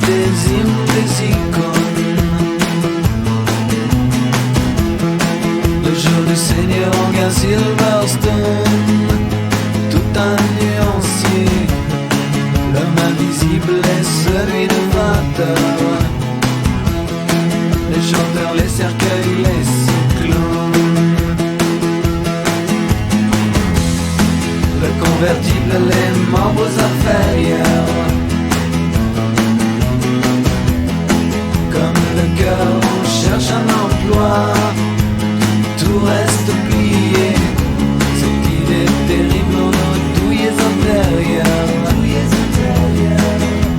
des hymnes, des icônes. Le jour du Seigneur en gars Silverstone, tout un nuancier. L'homme invisible est celui de 20 heures. Les chanteurs, les cercueils, les cyclones. Le convertible, les membres inférieurs. Comme le cœur, on cherche un emploi. Tout reste oublié. Cette idée terrible, on nos douilles intérieures.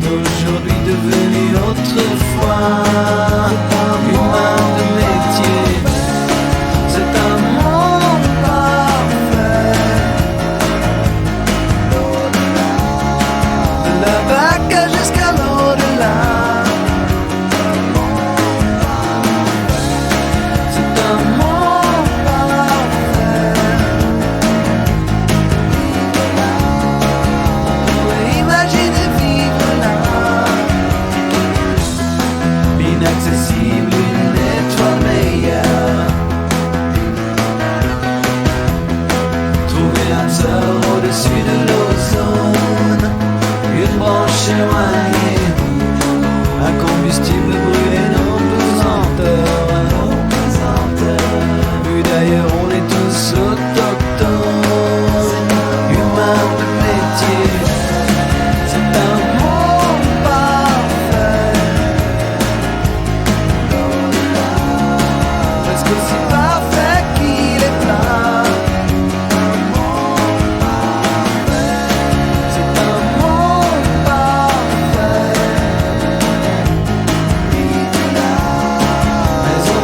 D'aujourd'hui devenu autrefois. Humain de métier. C'est un monde parfait. De la vague jusqu'à l'au-delà. Inaccessible, une étoile meilleure. Trouver un sort au-dessus de l'ozone. Une branche éloignée. Un combustible brûlé, nos pesanteurs. Vu d'ailleurs, on est tous autochtones. Humains de métier. C'est un monde parfait. Presque aussi parfait qu'il est plat. C'est un monde parfait. Mais on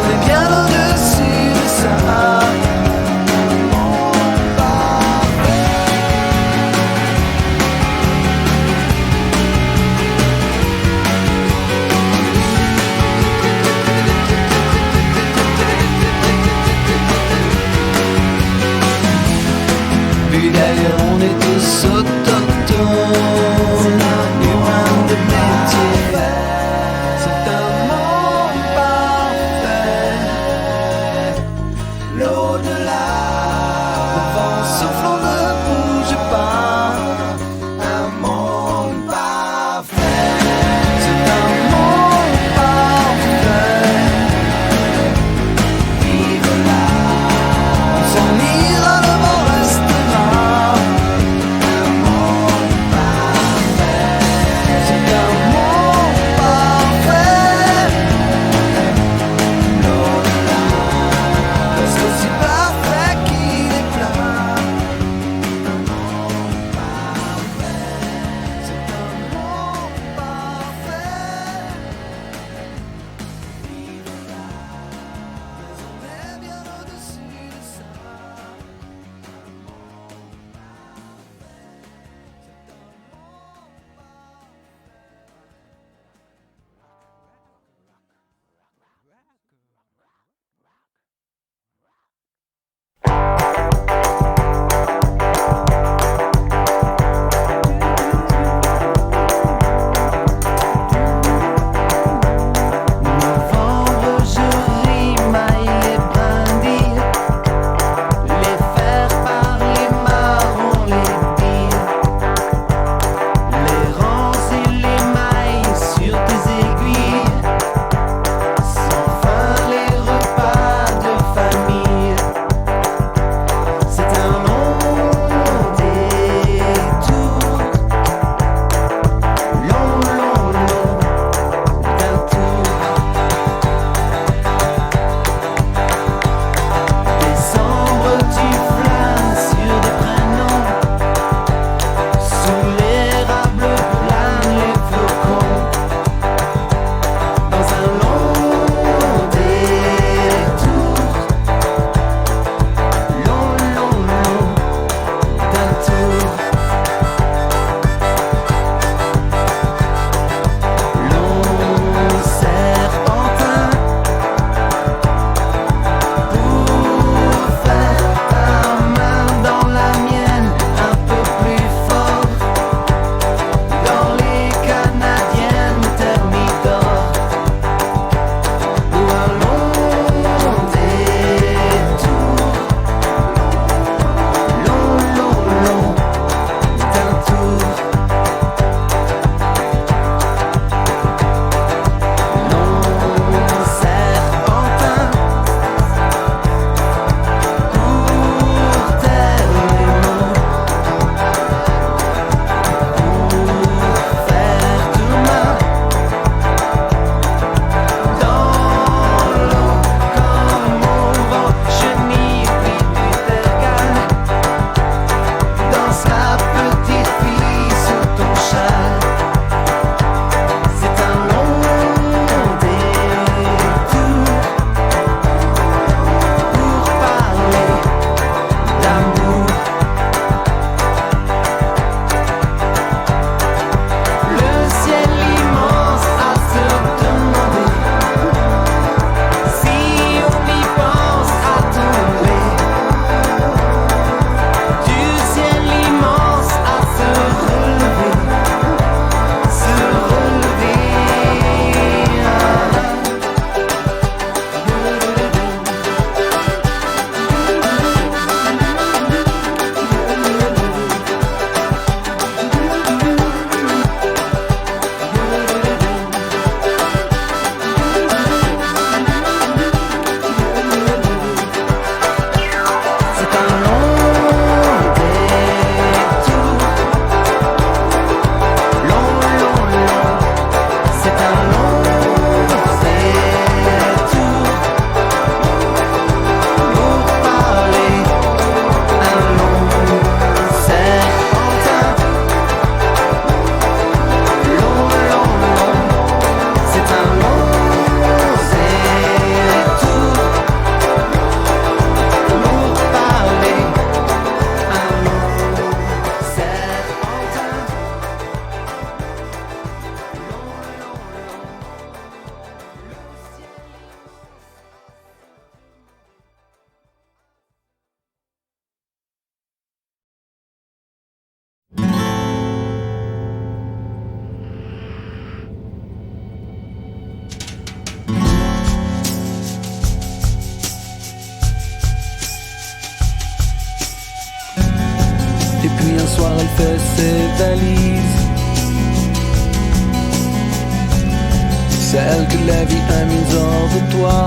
celle que la vie a mise hors de toi.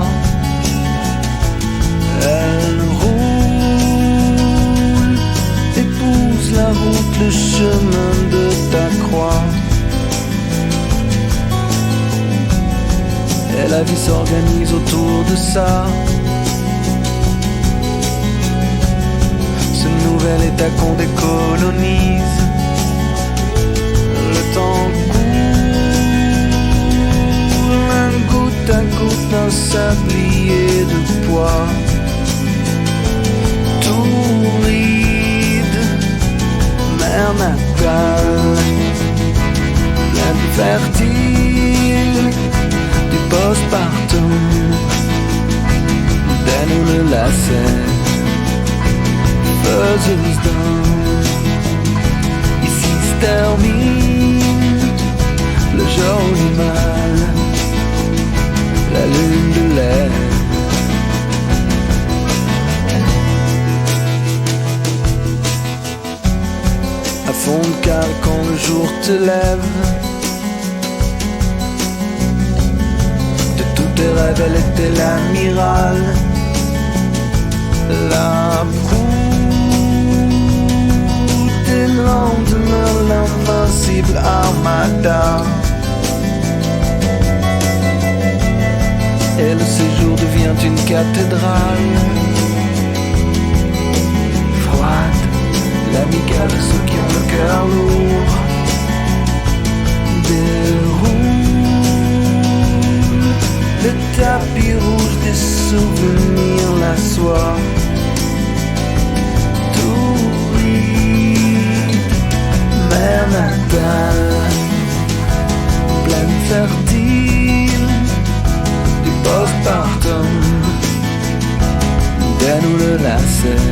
Elle roule, épouse la route, le chemin de ta croix. Et la vie s'organise autour de ça. Ce nouvel état qu'on décolonise. Le temps coule, un goutte à goutte d'un sablier de poids. Touride, mer natale, pleine fertile du postpartum, donne-nous le lacet, faiseuse d'un. Ici se termine le joli mal, la lune de lait. À fond de cale quand le jour te lève, de tous tes rêves elle était l'amiral, la proue des lendemains, l'invincible armada. Et le séjour devient une cathédrale froide, l'amicale de ceux qui ont le cœur lourd. Déroule le tapis rouge des souvenirs, la soie. Touride, mer natale, pleine fertile du postpartum, donne-nous le lacet,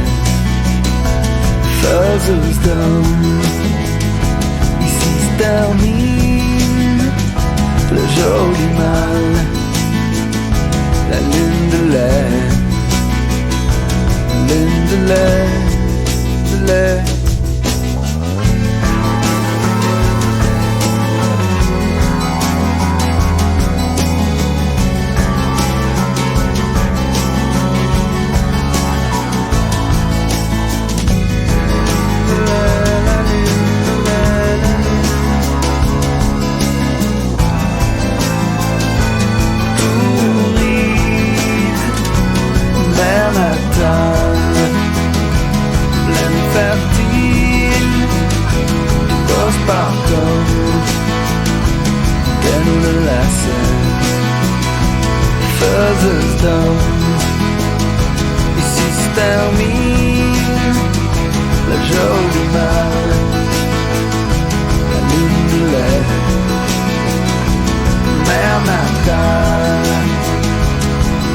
faiseuse d'homme. Ici se termine le joli mal, la lune de lait, lune de lait, de lait. Faiseuse d'homme, ici se termine le joli mal, la lune de lait, mer natale,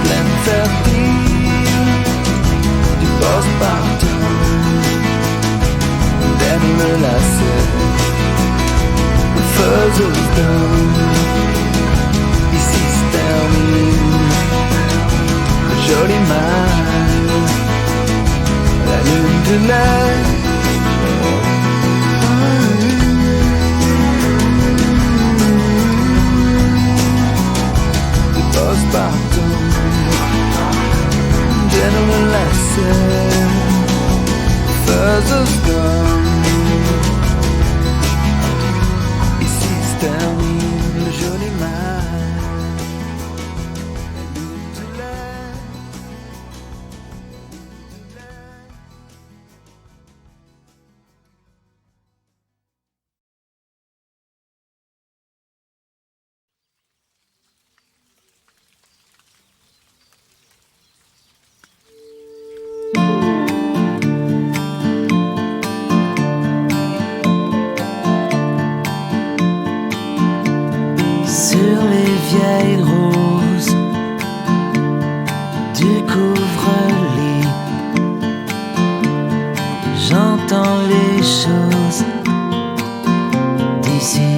pleine fertile du postpartum, donne le lacet, faiseuse d'homme. Ici se termine le joli mal, la lune de lait. Du postpartum, donne le lacet, faiseuse d'homme. Ici se termine le joli mal. Sur les vieilles roses du couvre-lit, j'entends les choses d'ici.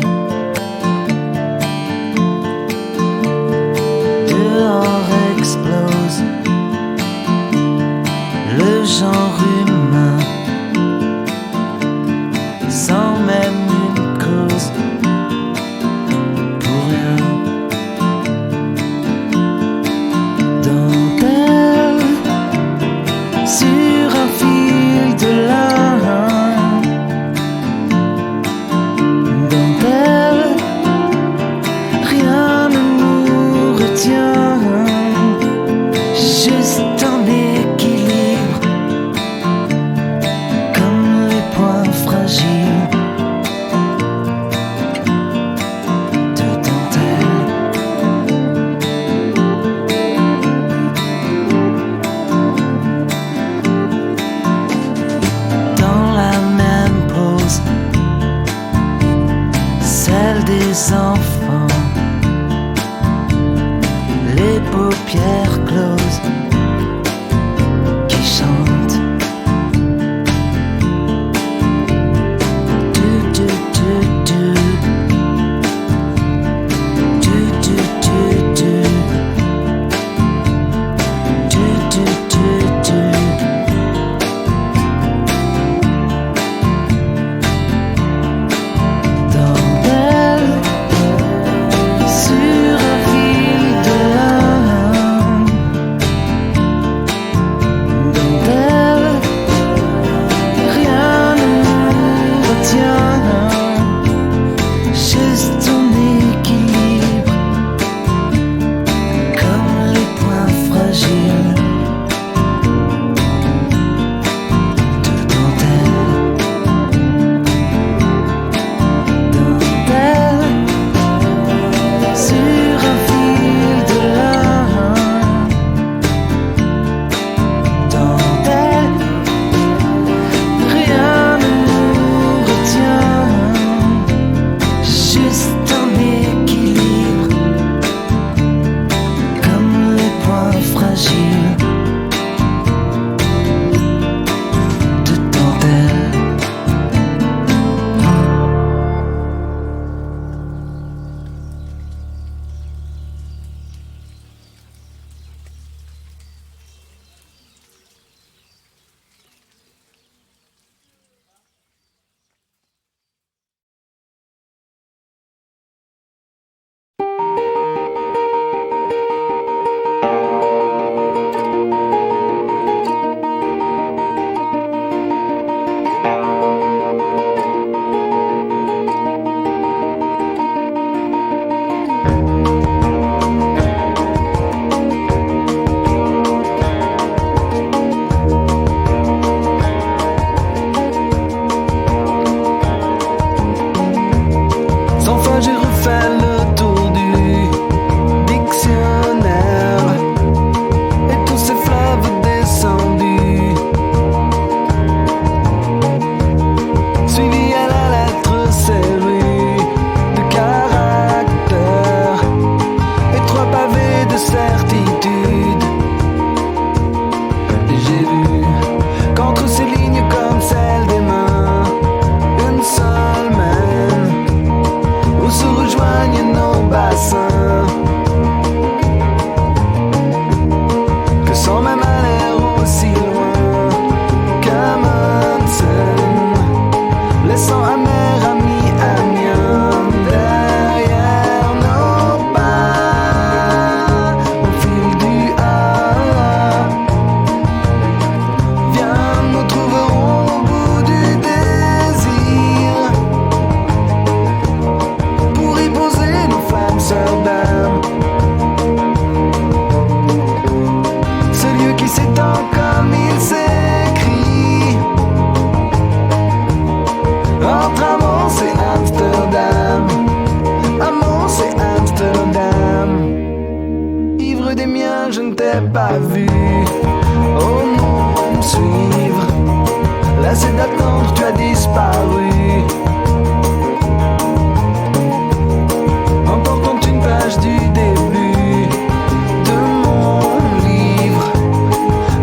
Dehors explose le genre humain sans même une cause. Pour rien, des enfants, les paupières closes qui chantent. Pas vu, oh non, me suivre. Lassé d'attendre, tu as disparu. Emportant une page du début de mon livre,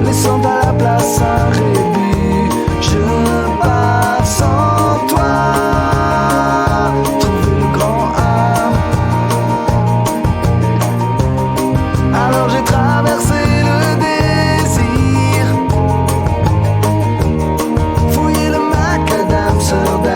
laissant à la place un rébut. Je pars sans toi, trouver le grand A. Alors j'ai traversé Amsterdam.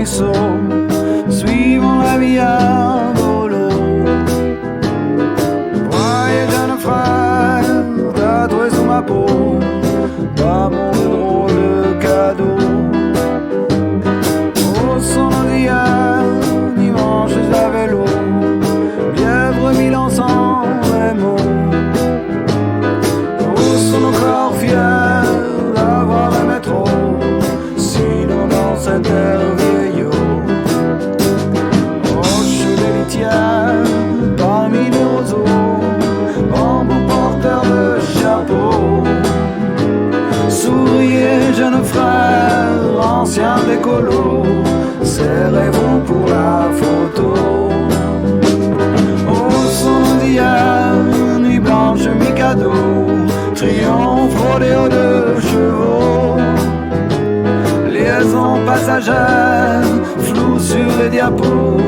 ruisseau, suivons la vie à volo. Voyez jeune frère, tatoué sous ma peau, d'amour de drôle de cadeau. Au son d'hier, dimanche à vélo, lièvre mille ensemble et mots. Où sont nos corps fiers d'avoir aimé trop, sinon dans cette terre vieillot. Roche des litières, parmi les roseaux, bambou porteur de chapeau. Souriez jeunes frères, anciens d'écolo, serrez-vous pour la photo. Au son d'hier, nuit blanche, Mikado, triomphe rodéo de chevaux. Liaison passagère, flou sur les diapos,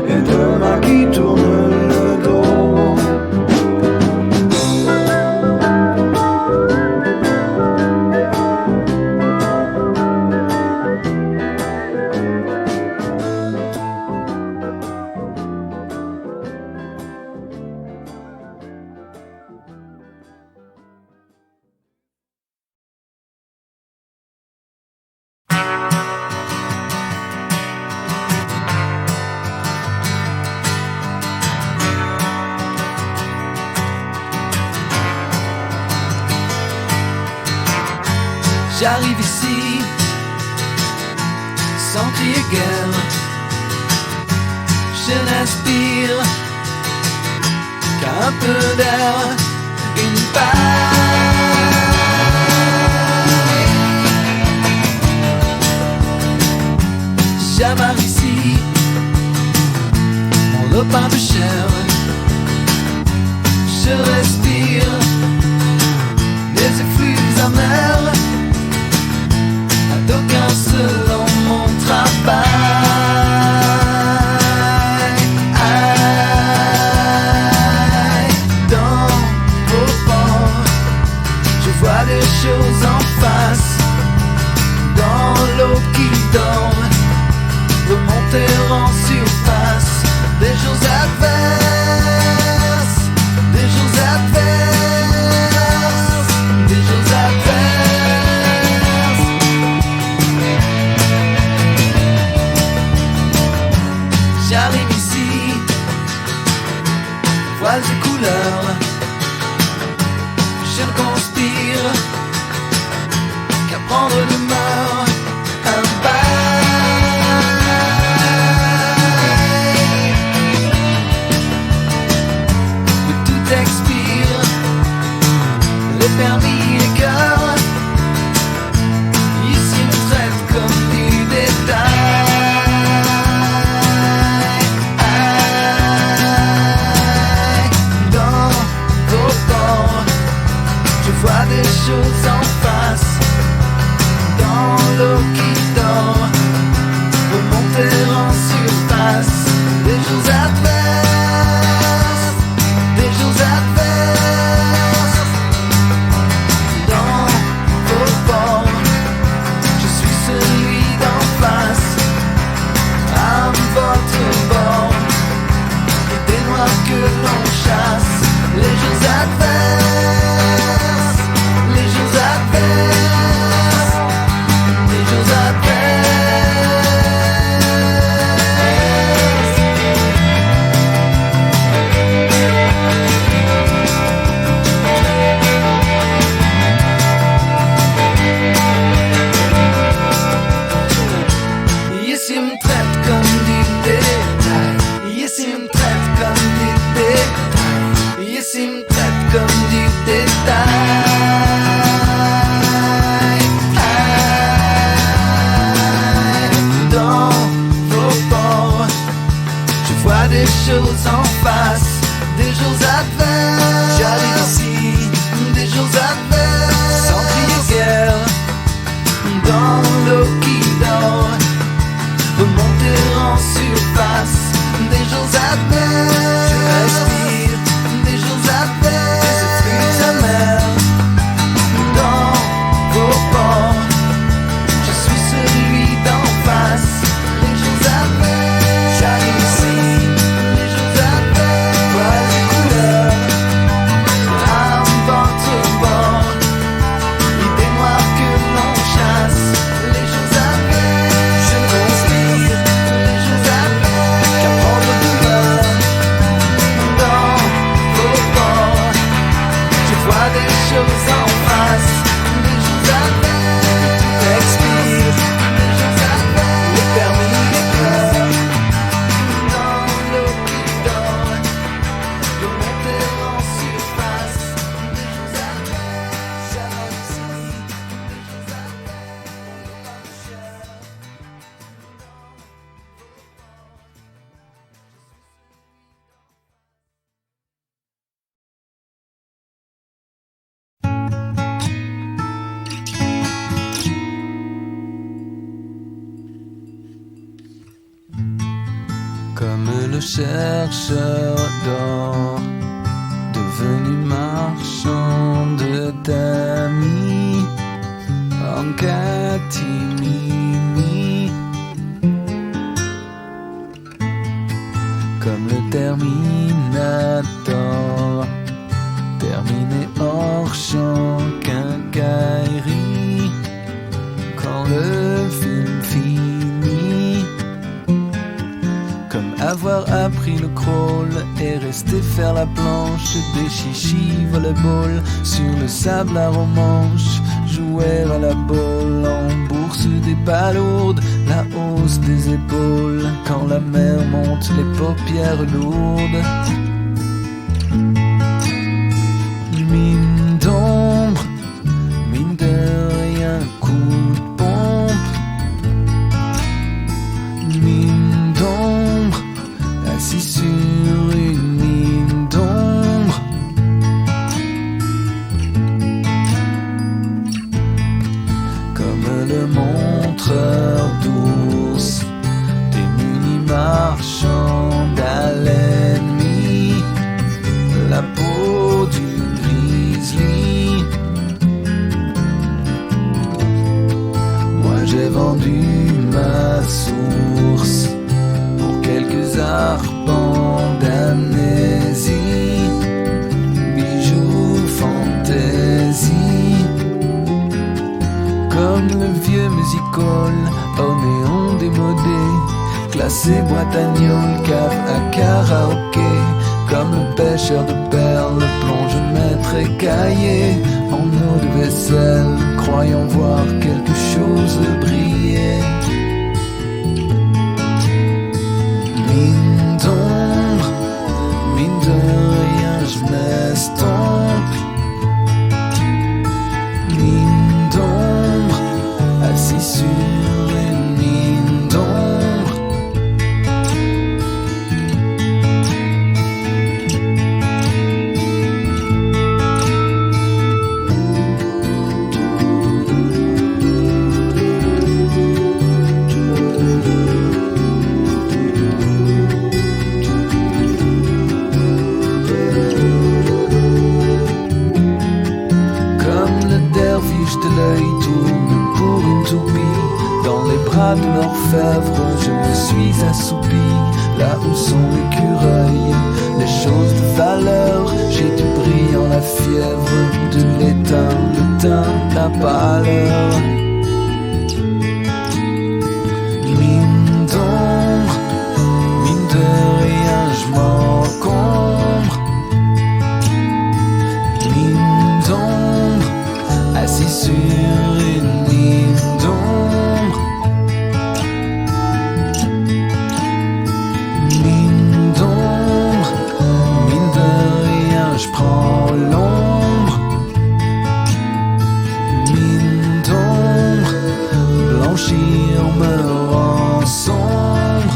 et deux mains qui tournent le dos. J'arrive ici, sans crier guerre. Je n'inspire qu'un peu d'air, une paille. J'amarre ici mon lopin de chair. Je respire des effluves amers, d'aucuns selon mon travail. Aïe, dans vos pores, je vois des choses en face. Dans l'eau qui dort, remonter en surface. Des jours adverses, des jours adverses, des jours adverses. J'arrive ici, voiles et couleurs. Je ne conspire qu'à prendre l'humeur. Un bail où tout expire, les permis, les cœurs. Ici on traite comme du détail. Je vois des choses en face. Dans l'eau qui dort, remonter en surface. Des jours adverses, des jours adverses. Dans vos bords, je suis celui d'en face. À votre bord, des noirs que l'on chasse. Les jours adverses, les jours adverses, les jours adverses. Ici on me traite comme du détail. Ici on me traite comme du détail. Ici me traite comme du détail. Dans vos bords, je vois des choses en face. Des jours adverses. J'arrive ici, des jours adverses. Sans crier guerre, dans l'eau qui dort, remonter en surface. Des jours adverses. Je respire. Des jours adverses, des effluves amers. Dans vos ports, je suis celui d'en face. Les jours Comme le chercheur d'or, devenu marchand de tamis, en catimini. Comme le Terminator, terminé hors champ, quincaillerie, quand le film finit. Comme avoir appris le crawl et rester faire la planche des chichis volleyball sur le sable à romanche, jouer à la bolle en bourse des balourdes, la hausse des épaules quand la mer monte les paupières lourdes. Mine d'ombre, mine de rien, coup de pompe. Mine d'ombre, assis sur une mine d'ombre. Comme le montreur d'ours, démuni marchand d'haleine, la peau du grizzly. Moi j'ai vendu ma source pour quelques arpents d'amnésie, bijoux fantaisie. Comme le vieux music-hall au néon démodé, classé boîte à gnôle, cave à karaoké. Comme le pêcheur de perles, plonge maître écaillé en eau de vaisselle, croyant voir quelque chose briller. Mine d'ombre, mine de rien, je m'estompe. Mine d'ombre, assis sur une mine d'ombre. De l'œil tourne pour une toupie. Dans les bras de l'orfèvre, je me suis assoupi. Là où sont l'écureuil, les choses de valeur, j'ai du brillant, la fièvre de l'étain, le teint, la pâleur. Mine d'ombre, mine de rien, je m'encombre. Mine d'ombre, assis sur une mine d'ombre. Mine d'ombre, mine de rien, je prends l'ombre. Mine d'ombre, blanchir me rend sombre.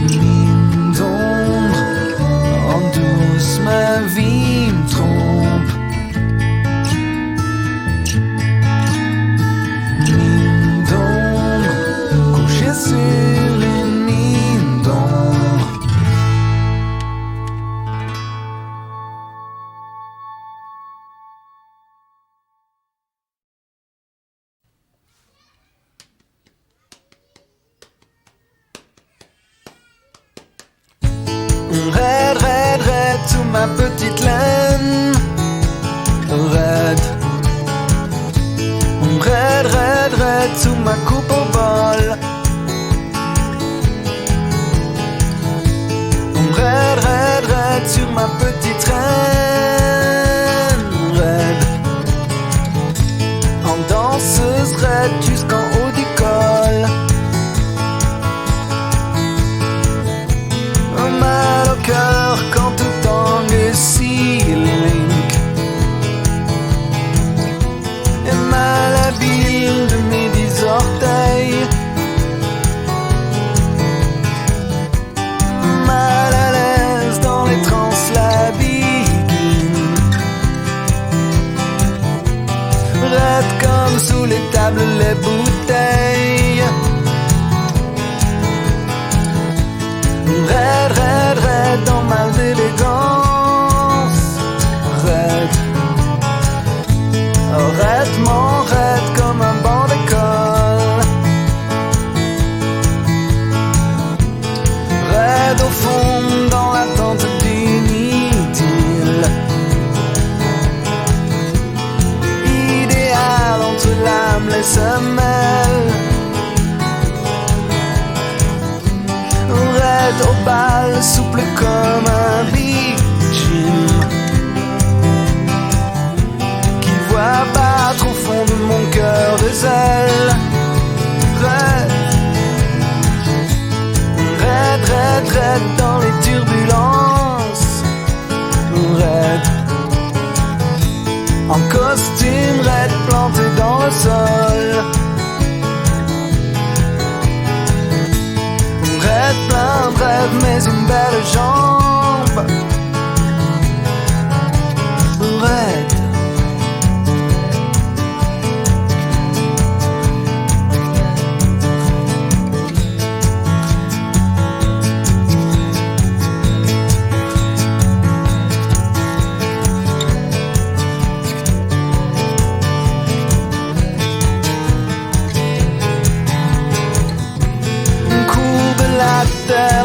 Mine d'ombre, en douce ma vie me trompe. Mine d'ombre, couché sur une mine d'ombre. Raid, raid, raid, sous ma petite laine. Raid, raid, raid, raid, sous ma coupe au bol. Raid, raid, raid, sur ma petite reine. Raid, en danseuse raid jusqu'en haut du col. Mal au cœur quand tout tangue et si link. Et malhabile de mes 10 orteils. Mal à l'aise dans les trans labyrinthes. Raide comme sous les tables les bouteilles. Raide, raide, raide dans ma d'élégance. Raide, oh, raidement raide comme un banc d'école. Raide au fond dans l'attente d'une idylle. Idéal entre l'âme, les semelles. Raide au bal, souple comme un bijou qui voit battre au fond de mon cœur des ailes. Raide, raide, raide, raide dans les turbulences. Raide, en costume, raide planté dans le sol. Raide, plein de rêves, mais une belle jambe. Raide,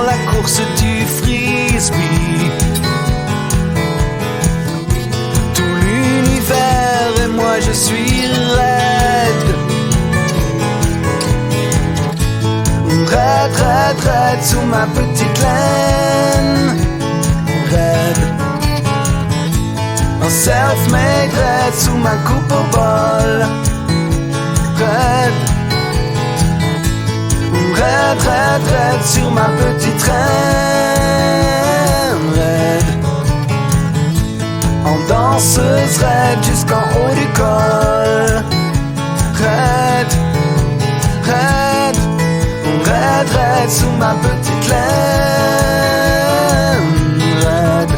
la course du frisbee. Tout l'univers et moi je suis raide. Raide, raide, raide sous ma petite laine. Raide, un self-made raide sous ma coupe au bol. Raide, raide, raide, raide sur ma petite reine. Raide, en danseuse raide jusqu'en haut du col. Raide, raide, raide, raide sous ma petite laine. Raide,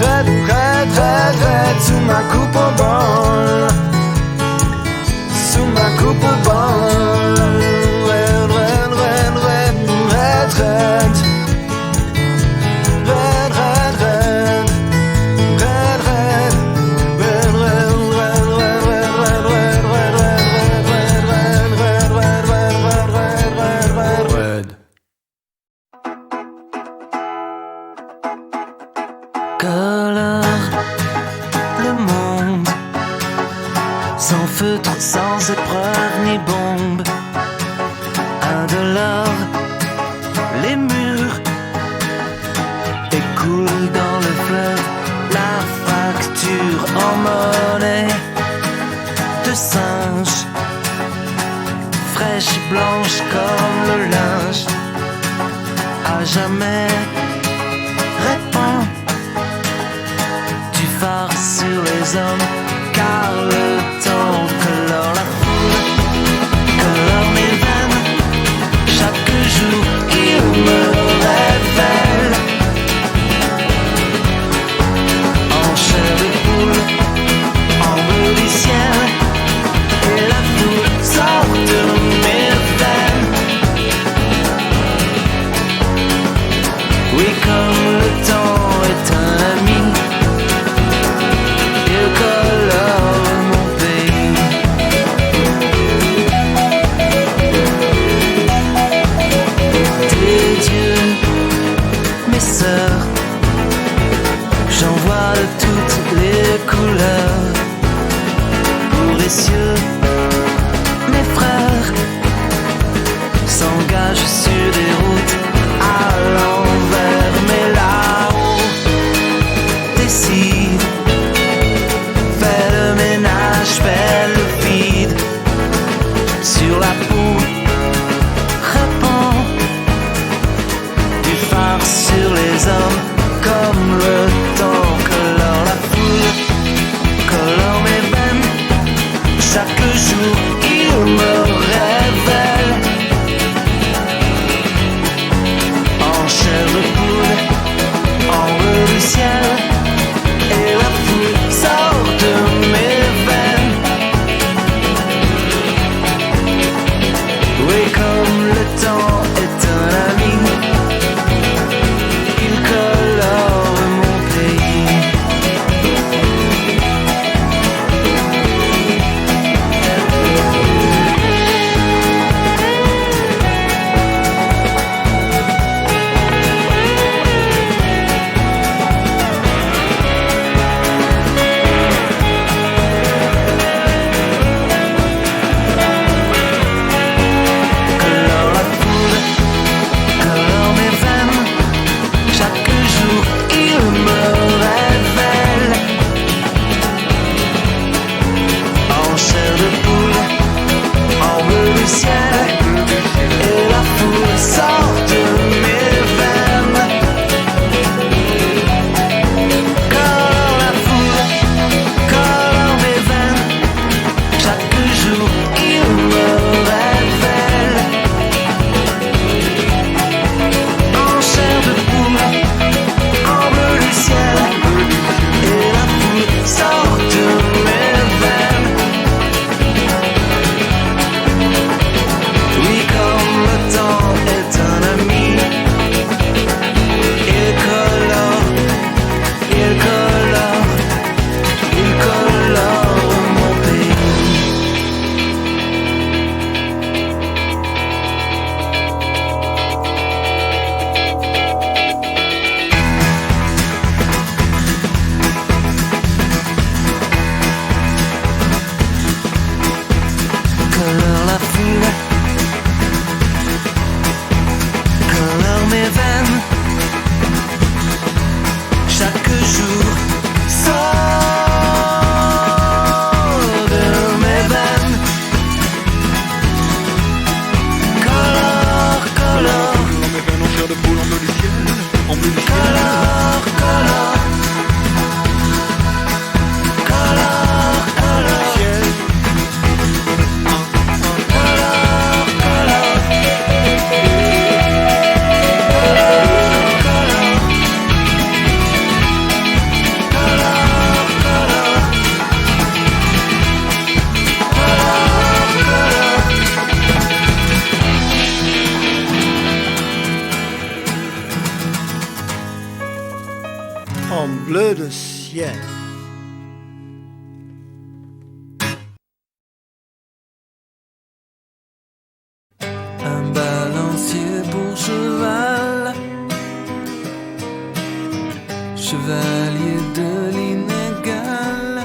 raide, raide, raide, raide sous ma coupe au bol. Sous ma coupe au bol. Colore le monde, sans feutre, sans épreuve ni bombe. Indolore, les murs écoulent dans le fleuve la facture en monnaie de singe, fraîche et blanche comme le linge. À jamais répand du phare sur les hommes, car le temps colore la foule, colore mes veines. Chaque jour il me révèle en chair de poule, en bleu du ciel, et la foule sort de mes veines. Oui, comme le temps est un ami, il colore mon pays. Tes dieux, mes sœurs, j'en vois de toutes les couleurs. Pour les cieux, mes frères s'engagent sur des routes à l'envers, mais là-haut décide, fais le ménage, fais le vide sur la peau, répand du phare sur les hommes, comme le temps colore la foule, colore mes veines. Chaque jour il me révèle en chair de poule, en bleu du ciel, et la foule sort de mes veines. Oui, comme le temps est un ami, le ciel. Un balancier pour cheval, chevalier de l'inégal,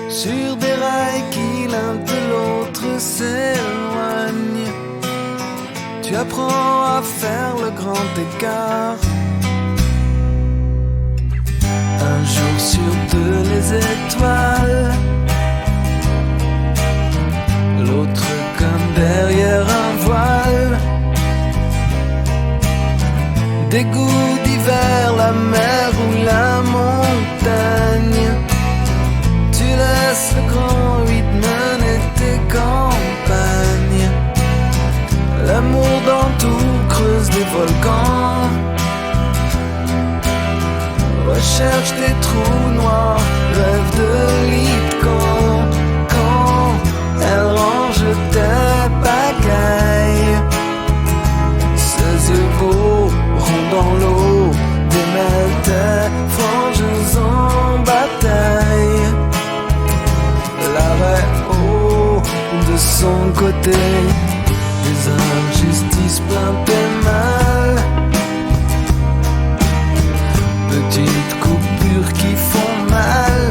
sur des rails qui l'un de l'autre s'éloignent. Tu apprends à faire le grand écart. Un jour sur deux les étoiles, l'autre comme derrière un voile. Des goûts d'hiver, la mer ou la montagne. Tu laisses le grand rythme mener tes campagnes. L'amour dans tout creuse des volcans, recherche des trous noirs, rêve de lit de camp. Quand elle range tes pagailles, ses yeux beaux, ronds dans l'eau, démêlent tes franges en bataille. L'arrêt haut de son côté, des injustices plein tes mal. Petites coupures qui font mal,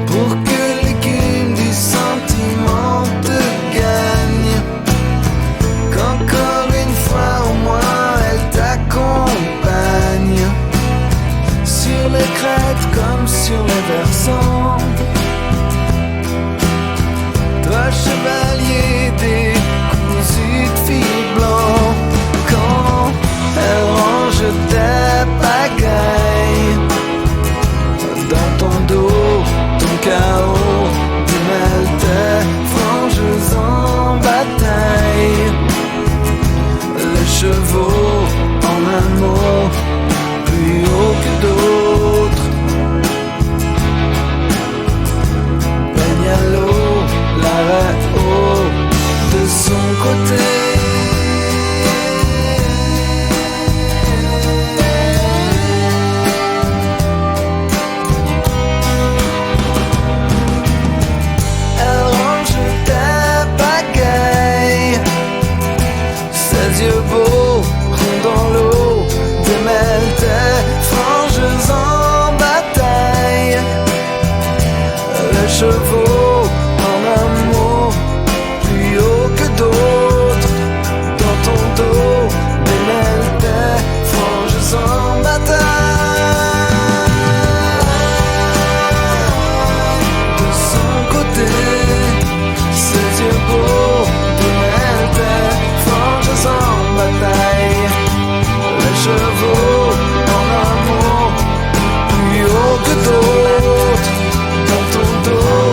pour que l'écume du sentiment te gagne. Qu'encore une fois au moins elle t'accompagne, sur les crêtes comme sur les versants. Toi chevalier décousu de fil blanc, quand elle range tes pagailles, dans ton dos, ton chaos, démêle tes franges en bataille. Les chevaux en un mot, plus haut que d'autres, baigne à l'eau, l'arrêt haut de son côté. Yeux beaux, ronds dans l'eau, démêle tes franges en bataille. Les chevaux en un mot, plus haut que d'autres, dans ton dos, démêle tes franges en bataille. De son côté, ses yeux beaux, démêle tes franges en bataille. Les chevaux en amour, plus haut que d'autres, dans ton dos.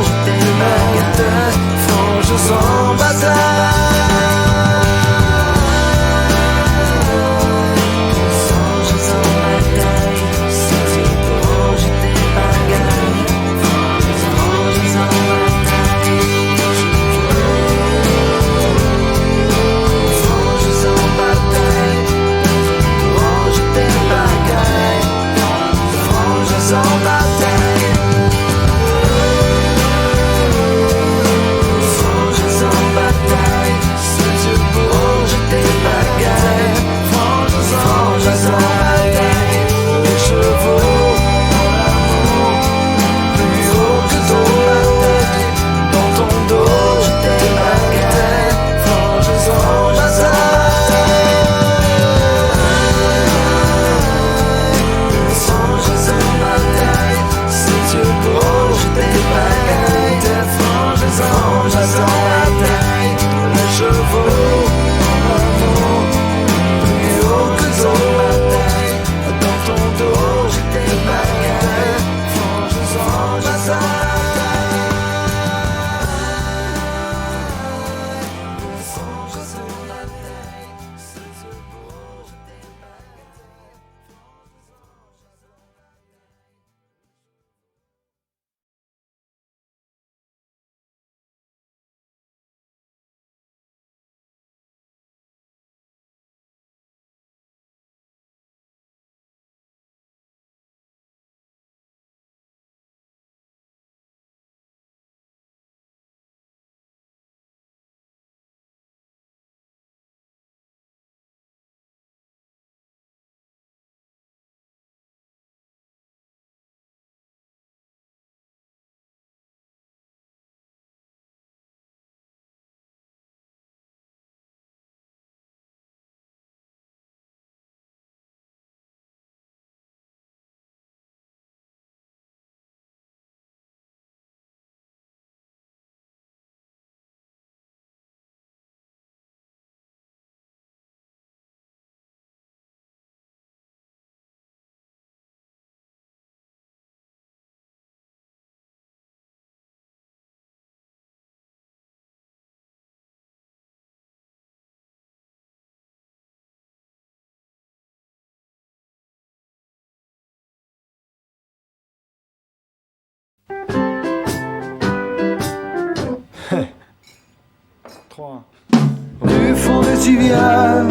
tu viens,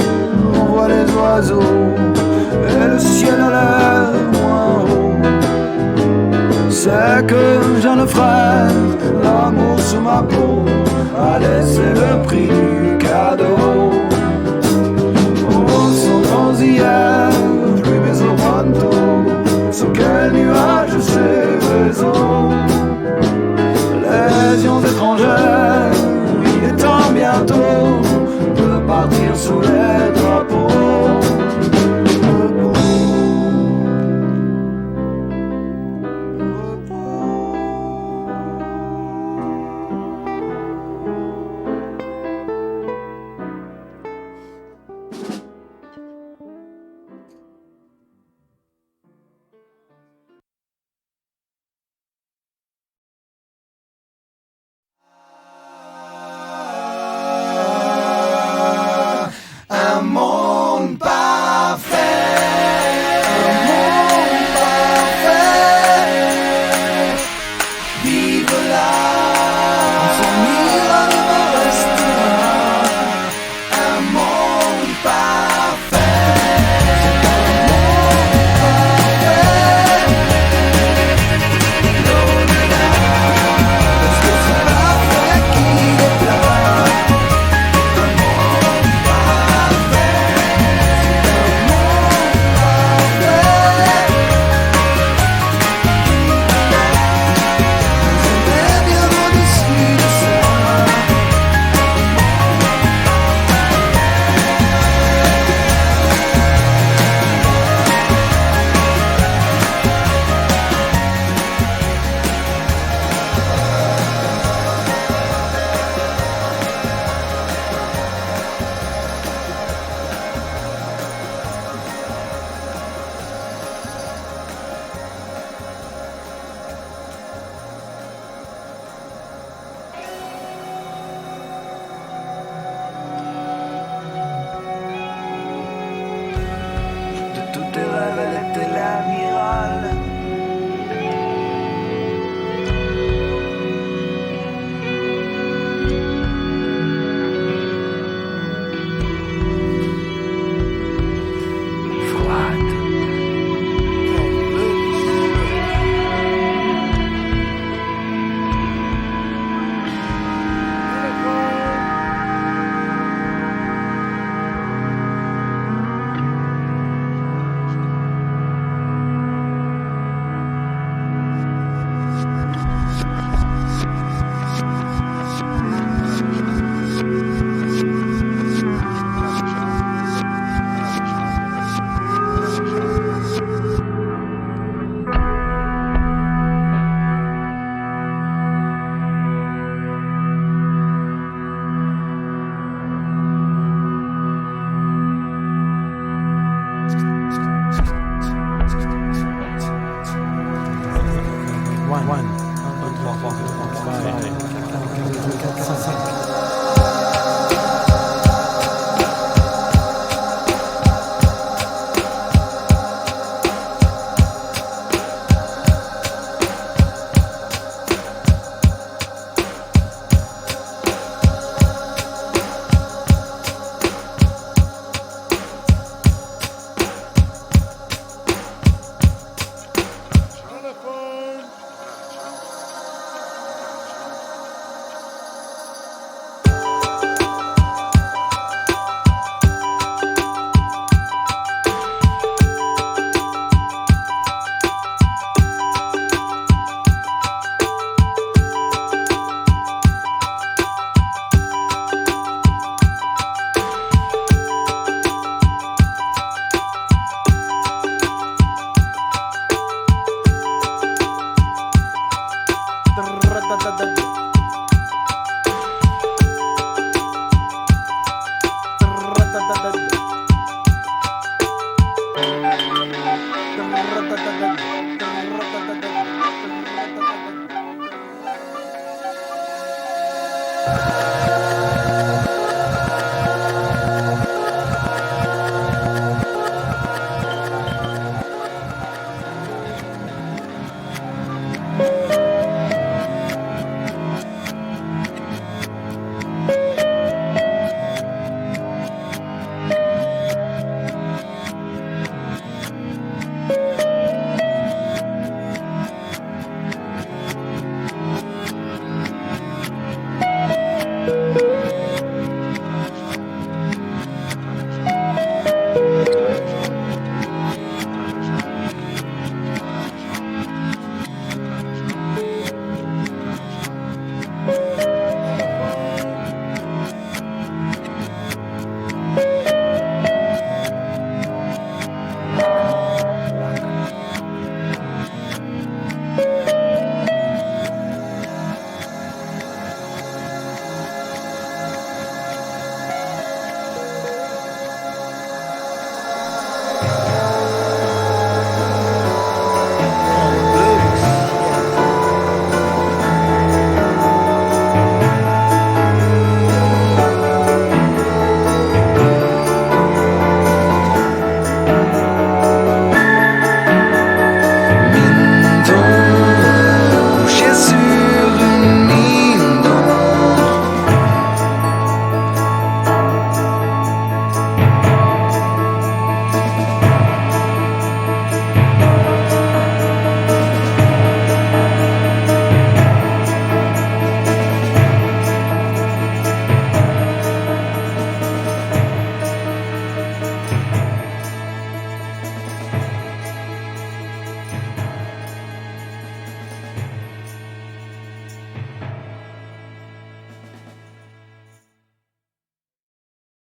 on voit les oiseaux et le ciel a l'air moins haut. C'est que jeune frère, l'amour sous ma peau allez, c'est le prix du cadeau. Oh, sans hier, plus beso pronto. Sous quel nuage ces réseaux? Lésions étrangères, il est temps bientôt de partir sous les drapeaux. Un monde parfait, vive là, en famille au restaurant. Un monde parfait, l'au-delà, parce que c'est parfait qu'il est là. De tous tes rêves, elle était l'amiral. Froide. da da da